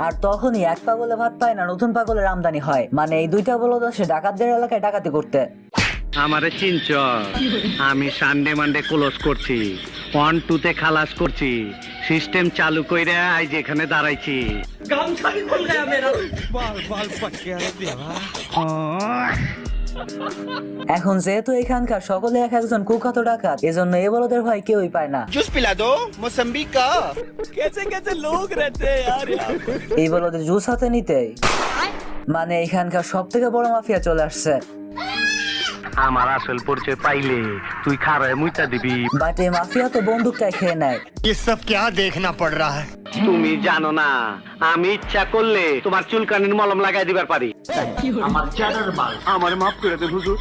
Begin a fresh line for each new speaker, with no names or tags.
আর তখনই এক পাগলে ভাত পায় না, নতুন পাগলের আমদানি হয়। মানে এই দুইটা বলদ আসে ডাকাতদের এলাকায় ডাকাতি করতে।
আমারে চিনচ, আমি সানডে মানডে ক্লোজ করছি, 1-2 খালাস করছি, সিস্টেম চালু কইরা আজ এখানে দাঁড়াইছি।
এখন যেহেতু এখানকার সকলে এক একজন কুখ্যাত ডাকাত, এজন্য এই বলদের ভয় কেউই পায় না।
जूस पिला दो मौसम्बी का।
এই বলদের জুস হাতে নিতেই মানে এখানকার সব থেকে বড় মাফিয়া চলে আসছে।
আমার আসল পরিচয় পাইলে তুই খারায় মুইতা দিবি।
বাট এই মাফিয়া তো বন্দুকটাই খেয়ে নেয়।
ये सब क्या देखना पड़ रहा है?
তুমি জানো না, আমি ইচ্ছা করলে তোমার চুলকানির মলম লাগাই দিবার পারি। আমার মাফ করে দে হুজুর।